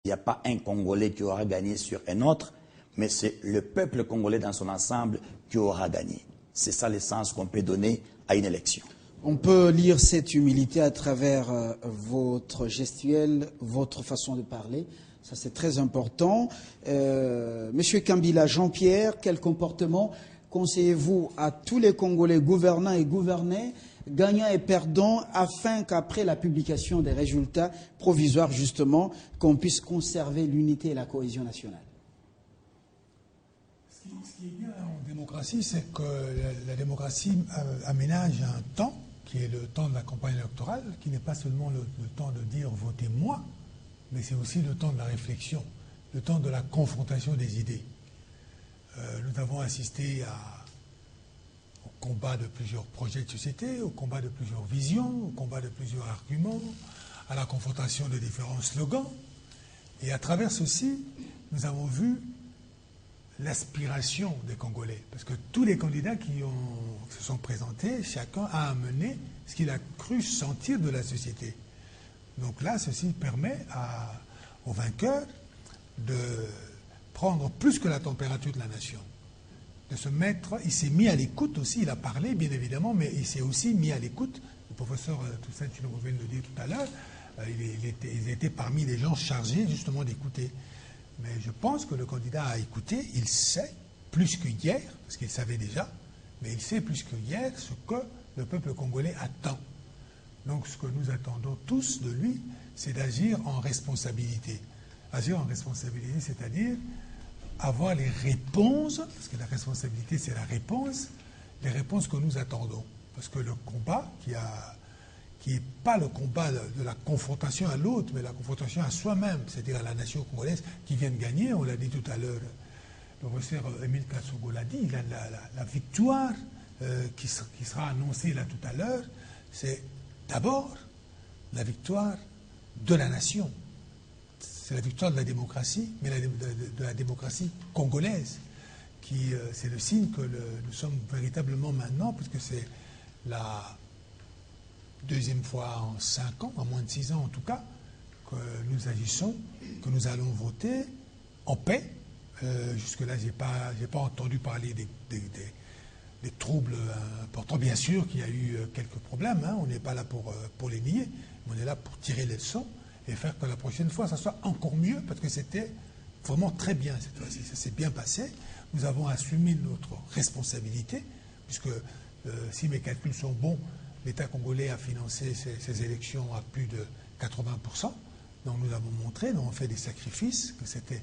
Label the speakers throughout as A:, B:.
A: Il n'y a pas un Congolais qui aura gagné sur un autre, mais c'est le peuple congolais dans son ensemble qui aura gagné. C'est ça le sens qu'on peut donner à une élection.
B: On peut lire cette humilité à travers votre gestuelle, votre façon de parler. Ça, c'est très important. Monsieur Kambila, Jean-Pierre, quel comportement conseillez-vous à tous les Congolais gouvernants et gouvernés, gagnants et perdants, afin qu'après la publication des résultats provisoires, justement, qu'on puisse conserver l'unité et la cohésion nationale?
C: Ce qui est bien en démocratie, c'est que la démocratie aménage un temps, qui est le temps de la campagne électorale, qui n'est pas seulement le temps de dire « votez-moi », mais c'est aussi le temps de la réflexion, le temps de la confrontation des idées. Nous avons assisté au combat de plusieurs projets de société, au combat de plusieurs visions, au combat de plusieurs arguments, à la confrontation de différents slogans. Et à travers ceci, nous avons vu l'aspiration des Congolais. Parce que tous les candidats qui se sont présentés, chacun a amené ce qu'il a cru sentir de la société. Donc là, ceci permet aux vainqueurs de prendre plus que la température de la nation. De se mettre, il s'est mis à l'écoute aussi, il a parlé bien évidemment, mais il s'est aussi mis à l'écoute. Le professeur Toussaint Tshilombo vient de le dire tout à l'heure, ils étaient parmi les gens chargés justement d'écouter. Mais je pense que le candidat a écouté, il sait plus que hier, parce qu'il savait déjà, mais il sait plus que hier ce que le peuple congolais attend. Donc ce que nous attendons tous de lui, c'est d'agir en responsabilité. Agir en responsabilité, c'est-à-dire avoir les réponses, parce que la responsabilité c'est la réponse, les réponses que nous attendons. Parce que le combat qui n'est pas le combat de la confrontation à l'autre, mais la confrontation à soi-même, c'est-à-dire à la nation congolaise qui vient de gagner, on l'a dit tout à l'heure, le professeur Émile Kassongo l'a dit, la victoire qui sera annoncée là tout à l'heure, c'est d'abord la victoire de la nation. C'est la victoire de la démocratie, mais de la démocratie congolaise, qui c'est le signe que nous sommes véritablement maintenant, puisque c'est la deuxième fois en 5 ans, en moins de 6 ans en tout cas, que nous agissons, que nous allons voter en paix. Jusque-là, je n'ai pas entendu parler des troubles importants. Bien sûr qu'il y a eu quelques problèmes, hein, on n'est pas là pour les nier, mais on est là pour tirer les leçons et faire que la prochaine fois, ça soit encore mieux, parce que c'était vraiment très bien cette fois-ci. Ça s'est bien passé. Nous avons assumé notre responsabilité, puisque si mes calculs sont bons, l'État congolais a financé ces élections à plus de 80%. Donc nous avons montré, nous avons fait des sacrifices, que c'était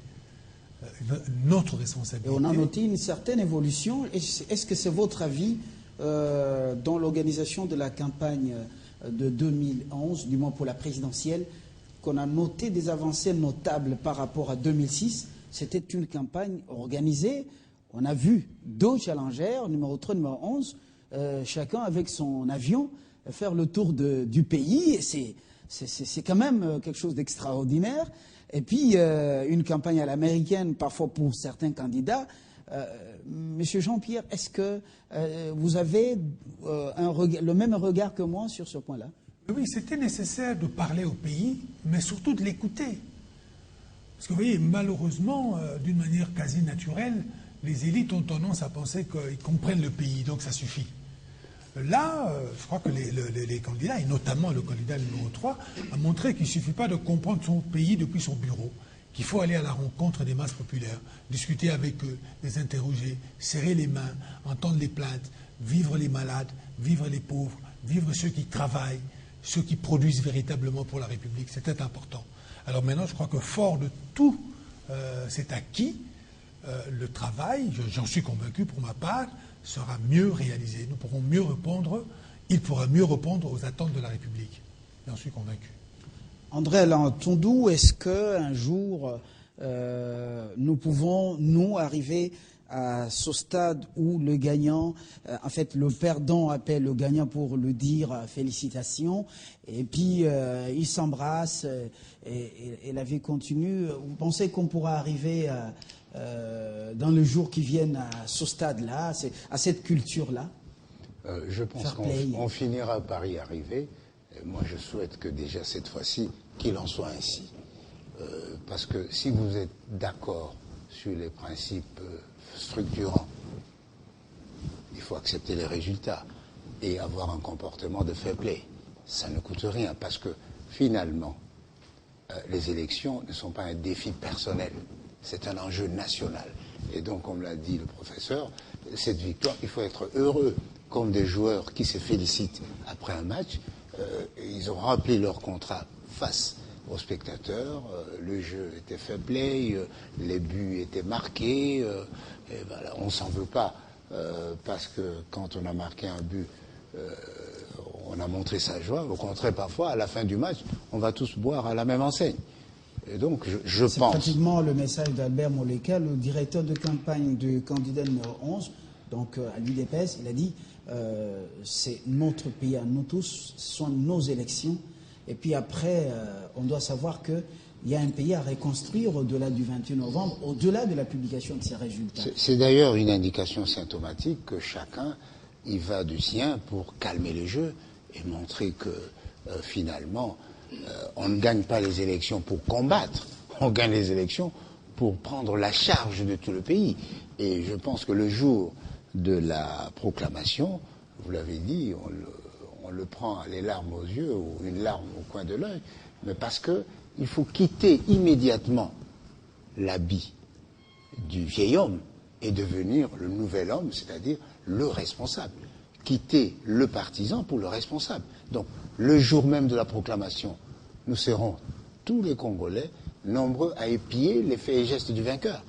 C: notre responsabilité.
B: Et on a noté une certaine évolution. Est-ce que c'est votre avis dans l'organisation de la campagne de 2011, du moins pour la présidentielle, qu'on a noté des avancées notables par rapport à 2006? C'était une campagne organisée. On a vu 2 challengers, numéro 3, numéro 11, chacun avec son avion, faire le tour du pays. C'est quand même quelque chose d'extraordinaire. Et puis, une campagne à l'américaine, parfois pour certains candidats. Monsieur Jean-Pierre, est-ce que vous avez le même regard que moi sur ce point-là?
C: Oui, c'était nécessaire de parler au pays, mais surtout de l'écouter. Parce que vous voyez, malheureusement, d'une manière quasi naturelle, les élites ont tendance à penser qu'ils comprennent le pays, donc ça suffit. Là, je crois que les candidats, et notamment le candidat numéro 3, a montré qu'il ne suffit pas de comprendre son pays depuis son bureau, qu'il faut aller à la rencontre des masses populaires, discuter avec eux, les interroger, serrer les mains, entendre les plaintes, vivre les malades, vivre les pauvres, vivre ceux qui travaillent, ceux qui produisent véritablement pour la République. C'était important. Alors maintenant, je crois que fort de tout cet acquis, le travail, j'en suis convaincu pour ma part, sera mieux réalisé. Nous pourrons mieux répondre, il pourra mieux répondre aux attentes de la République. J'en suis convaincu.
B: André Lantondou, est-ce qu'un jour, nous pouvons, nous, arriver à ce stade où le gagnant, en fait, le perdant appelle le gagnant pour lui dire félicitations, et puis il s'embrasse et la vie continue? Vous pensez qu'on pourra arriver dans les jours qui viennent à ce stade-là, à cette culture-là?
D: Je pense qu'on finira par y arriver. Et moi, je souhaite que déjà cette fois-ci, qu'il en soit ainsi. Parce que si vous êtes d'accord sur les principes structurants, il faut accepter les résultats et avoir un comportement de fair play. Ça ne coûte rien parce que finalement, les élections ne sont pas un défi personnel, c'est un enjeu national. Et donc, comme l'a dit le professeur, cette victoire, il faut être heureux, comme des joueurs qui se félicitent après un match. Ils ont rempli leur contrat face aux spectateurs, le jeu était fair play, les buts étaient marqués, et voilà, on ne s'en veut pas, parce que quand on a marqué un but, on a montré sa joie. Au contraire, parfois, à la fin du match, on va tous boire à la même enseigne. Et donc, je pense...
B: C'est pratiquement le message d'Albert Moleka, le directeur de campagne du candidat numéro 11, donc à l'UDPS. Il a dit, c'est notre pays à nous tous, ce sont nos élections. Et puis après, on doit savoir qu'il y a un pays à reconstruire au-delà du 28 novembre, au-delà de la publication de ces résultats.
D: C'est d'ailleurs une indication symptomatique que chacun y va du sien pour calmer les jeux et montrer que finalement, on ne gagne pas les élections pour combattre, on gagne les élections pour prendre la charge de tout le pays. Et je pense que le jour de la proclamation, vous l'avez dit, on le prend les larmes aux yeux ou une larme au coin de l'œil, mais parce qu'il faut quitter immédiatement l'habit du vieil homme et devenir le nouvel homme, c'est-à-dire le responsable. Quitter le partisan pour le responsable. Donc, le jour même de la proclamation, nous serons tous les Congolais nombreux à épier les faits et gestes du vainqueur.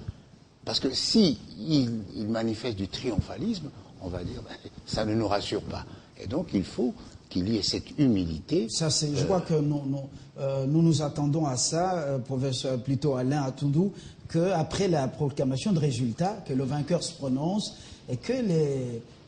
D: Parce que si il manifeste du triomphalisme, on va dire, ça ne nous rassure pas. Et donc, il faut qu'il y ait cette humilité.
B: Ça, je crois que nous attendons à ça, professeur plutôt Alain Atoundou, qu'après la proclamation de résultats, que le vainqueur se prononce et que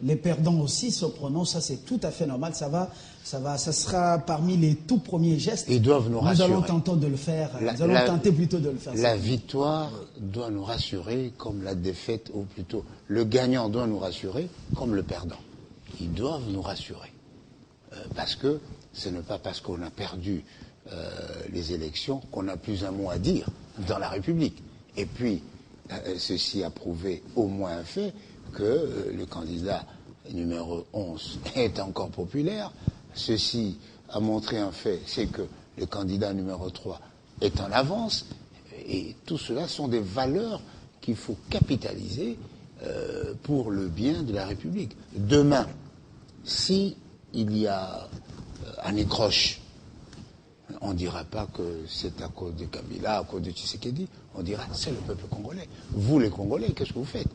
B: les perdants aussi se prononcent. Ça, c'est tout à fait normal. Ça sera parmi les tout premiers gestes.
D: Ils doivent nous rassurer.
B: Nous allons tenter de le faire. Nous allons tenter plutôt de le faire.
D: La victoire doit nous rassurer comme la défaite, ou plutôt le gagnant doit nous rassurer comme le perdant. Ils doivent nous rassurer. Parce que ce n'est pas parce qu'on a perdu les élections qu'on n'a plus un mot à dire dans la République. Et puis, ceci a prouvé au moins un fait que le candidat numéro 11 est encore populaire. Ceci a montré un fait, c'est que le candidat numéro 3 est en avance. Et tout cela sont des valeurs qu'il faut capitaliser pour le bien de la République. Demain, si il y a un écroche, on ne dira pas que c'est à cause de Kabila, à cause de Tshisekedi, on dira c'est le peuple congolais. Vous les Congolais, qu'est-ce que vous faites?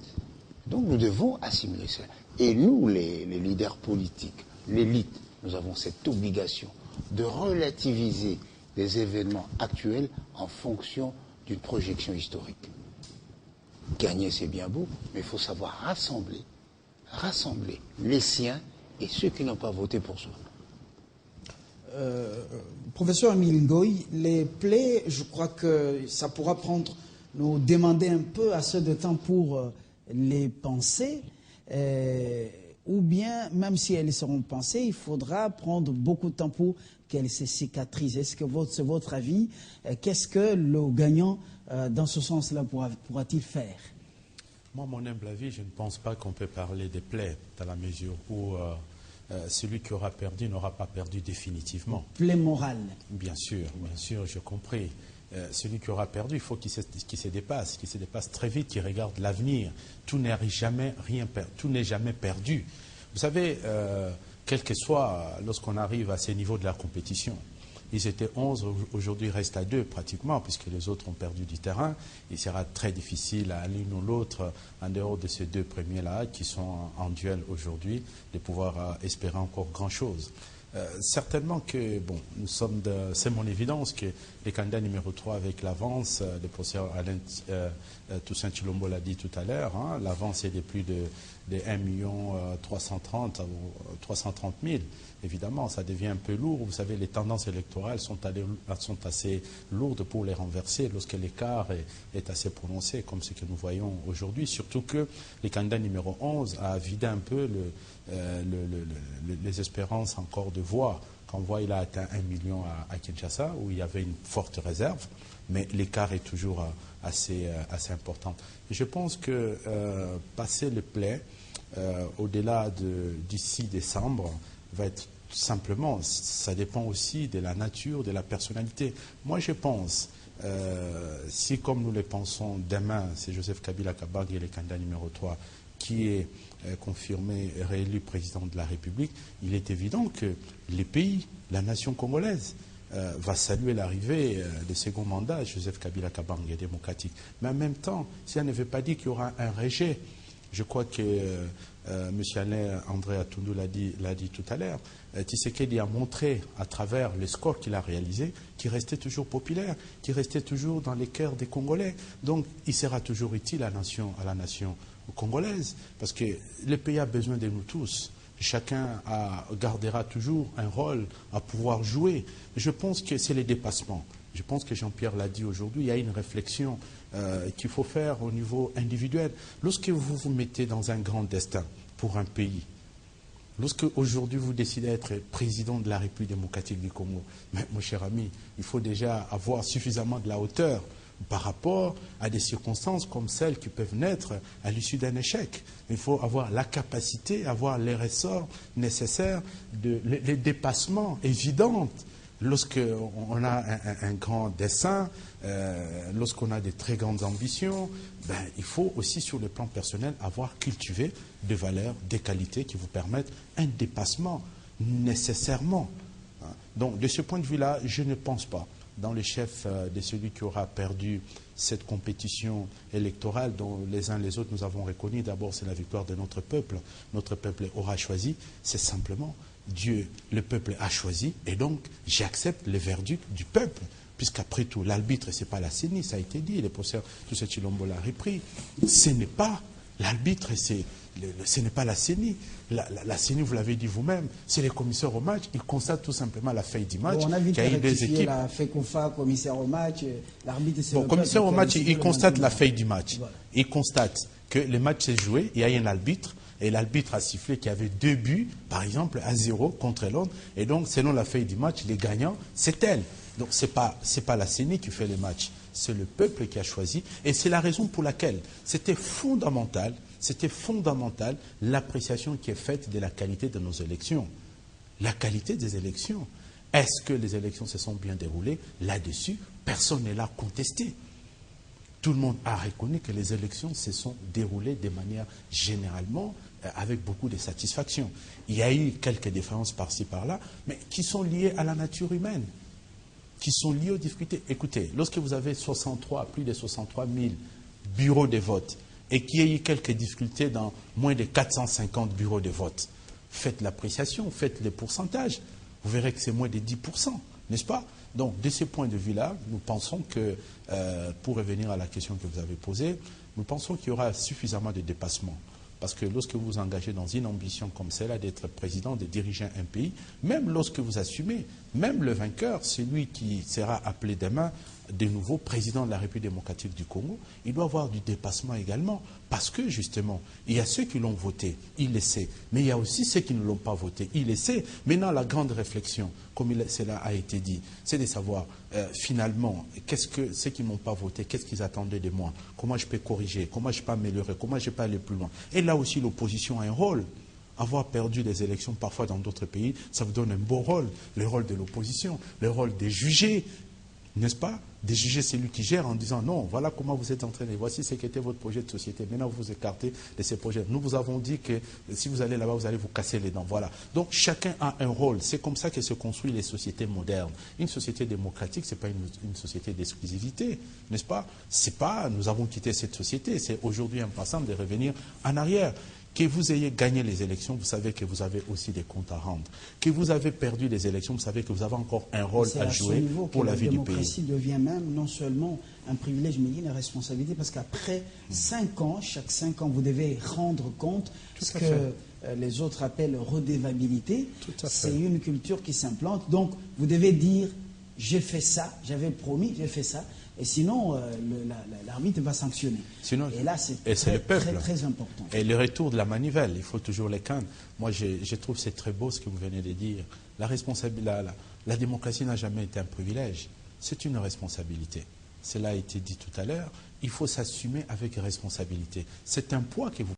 D: Donc nous devons assimiler cela. Et nous, les leaders politiques, l'élite, nous avons cette obligation de relativiser les événements actuels en fonction d'une projection historique. Gagner, c'est bien beau, mais il faut savoir rassembler les siens et ceux qui n'ont pas voté pour soi.
B: Professeur Emile Ngoï, les plaies, je crois que ça pourra nous demander un peu assez de temps pour les penser, ou bien, même si elles seront pensées, il faudra prendre beaucoup de temps pour qu'elles se cicatrisent. Est-ce que c'est votre avis? Qu'est-ce que le gagnant, dans ce sens-là, pourra-t-il faire?
E: Moi, mon humble avis, je ne pense pas qu'on peut parler des plaies, dans la mesure où celui qui aura perdu n'aura pas perdu définitivement.
B: Plaie morale.
E: Bien sûr, j'ai compris. Celui qui aura perdu, il faut qu'il se dépasse très vite, qu'il regarde l'avenir. Tout n'est jamais perdu. Vous savez, quel que soit, lorsqu'on arrive à ces niveaux de la compétition, ils étaient 11, aujourd'hui ils restent à 2 pratiquement, puisque les autres ont perdu du terrain. Il sera très difficile à l'une ou l'autre, en dehors de ces 2 premiers-là, qui sont en duel aujourd'hui, de pouvoir espérer encore grand-chose. Certainement que, bon, c'est mon évidence que les candidats numéro 3 avec l'avance, le professeur Alain Toussaint Tshilombo l'a dit tout à l'heure, hein, l'avance est de plus de 1 330 000. Évidemment, ça devient un peu lourd. Vous savez, les tendances électorales sont assez lourdes pour les renverser lorsque l'écart est assez prononcé, comme ce que nous voyons aujourd'hui. Surtout que les candidats numéro 11 a vidé un peu les espérances encore de voix convoi il a atteint 1 million à Kinshasa, où il y avait une forte réserve, mais l'écart est toujours assez important. Et je pense que passer le play, au-delà d'ici décembre, va être simplement, ça dépend aussi de la nature, de la personnalité. Moi, je pense, si comme nous le pensons, demain, c'est Joseph Kabila Kabange, le candidat numéro 3, qui est confirmé, réélu président de la République, il est évident que les pays, la nation congolaise, va saluer l'arrivée du second mandat, Joseph Kabila Kabange, démocratique. Mais en même temps, ça ne veut pas dire qu'il y aura un rejet. Je crois que M. Alain André Atundu l'a dit tout à l'heure. Tshisekedi a montré, à travers les scores qu'il a réalisés, qu'il restait toujours populaire, qu'il restait toujours dans les cœurs des Congolais. Donc, il sera toujours utile à la nation congolaise, parce que le pays a besoin de nous tous. Chacun gardera toujours un rôle à pouvoir jouer. Je pense que c'est les dépassements. Je pense que Jean-Pierre l'a dit aujourd'hui, il y a une réflexion qu'il faut faire au niveau individuel. Lorsque vous vous mettez dans un grand destin pour un pays, lorsque aujourd'hui vous décidez d'être président de la République démocratique du Congo, mais, mon cher ami, il faut déjà avoir suffisamment de la hauteur par rapport à des circonstances comme celles qui peuvent naître à l'issue d'un échec. Il faut avoir la capacité, avoir les ressorts nécessaires, les dépassements évidents. Lorsqu'on a un grand dessein, lorsqu'on a des très grandes ambitions, il faut aussi sur le plan personnel avoir cultivé des valeurs, des qualités qui vous permettent un dépassement nécessairement. Donc de ce point de vue-là, je ne pense pas dans les chefs de celui qui aura perdu cette compétition électorale dont les uns les autres nous avons reconnu. D'abord, c'est la victoire de notre peuple. Notre peuple aura choisi. C'est simplement Dieu, le peuple a choisi. Et donc, j'accepte le verdict du peuple. Puisqu'après tout, l'arbitre, ce n'est pas la CENI, ça a été dit. Le professeur Toussé Chilombo l'a repris. Ce n'est pas l'arbitre, ce n'est pas la CENI. La CENI, vous l'avez dit vous-même, c'est les commissaires au match. Ils constatent tout simplement la feuille du match.
B: Bon, on a vu
E: qu'il y a eu des équipes.
B: La FECOFA, commissaire au match, l'arbitre, c'est
E: le commissaire au match, il constate la feuille du match.
B: Voilà.
E: Il constate que le match s'est joué, il y a un arbitre, et l'arbitre a sifflé qu'il y avait 2 buts, par exemple, à 0 contre Londres. Et donc, selon la feuille du match, les gagnants, c'est elle. Donc, ce n'est pas la CENI qui fait le match, c'est le peuple qui a choisi. Et c'est la raison pour laquelle c'était fondamental l'appréciation qui est faite de la qualité de nos élections. La qualité des élections. Est-ce que les élections se sont bien déroulées? Là-dessus, personne n'est là contesté. Tout le monde a reconnu que les élections se sont déroulées de manière généralement avec beaucoup de satisfaction. Il y a eu quelques différences par-ci, par-là, mais qui sont liées à la nature humaine, qui sont liées aux difficultés. Écoutez, lorsque vous avez plus de 63 000 bureaux de vote et qu'il y a eu quelques difficultés dans moins de 450 bureaux de vote, faites l'appréciation, faites les pourcentages. Vous verrez que c'est moins de 10%, n'est-ce pas? Donc, de ce point de vue-là, nous pensons que, pour revenir à la question que vous avez posée, nous pensons qu'il y aura suffisamment de dépassements. Parce que lorsque vous vous engagez dans une ambition comme celle-là d'être président, de diriger un pays, même lorsque vous assumez, même le vainqueur, celui qui sera appelé demain de nouveau président de la République démocratique du Congo, il doit avoir du dépassement également. Parce que, justement, il y a ceux qui l'ont voté, il le sait. Mais il y a aussi ceux qui ne l'ont pas voté, il le sait. Maintenant, la grande réflexion, comme cela a été dit, c'est de savoir, finalement, qu'est-ce que ceux qui ne m'ont pas voté, qu'est-ce qu'ils attendaient de moi? Comment je peux corriger? Comment je peux améliorer? Comment je peux aller plus loin? Et là aussi, l'opposition a un rôle. Avoir perdu des élections parfois dans d'autres pays, ça vous donne un beau rôle. Le rôle de l'opposition, le rôle des jugés, n'est-ce pas? De juger celui qui gère en disant non, voilà comment vous êtes entraîné, voici ce qu'était votre projet de société, maintenant vous vous écartez de ces projets. Nous vous avons dit que si vous allez là-bas, vous allez vous casser les dents. Voilà. Donc chacun a un rôle. C'est comme ça que se construisent les sociétés modernes. Une société démocratique, ce n'est pas une société d'exclusivité, n'est-ce pas? C'est pas nous avons quitté cette société, c'est aujourd'hui important de revenir en arrière. Que vous ayez gagné les élections, vous savez que vous avez aussi des comptes à rendre. Que vous avez perdu les élections, vous savez que vous avez encore un rôle à jouer pour la vie du pays.
B: La démocratie devient même non seulement un privilège, mais une responsabilité, parce qu'après 5 ans, chaque 5 ans, vous devez rendre compte de ce que les autres appellent redevabilité. C'est une culture qui s'implante. Donc, vous devez dire, j'ai fait ça, j'avais promis, j'ai fait ça. Et sinon, l'arbitre va sanctionner.
E: Sinon,
B: et là, c'est
E: le peuple.
B: très, très important.
E: Et le retour de la manivelle, il faut toujours les craindre. Moi, je trouve que c'est très beau ce que vous venez de dire. La démocratie n'a jamais été un privilège. C'est une responsabilité. Cela a été dit tout à l'heure. Il faut s'assumer avec responsabilité. C'est un poids que vous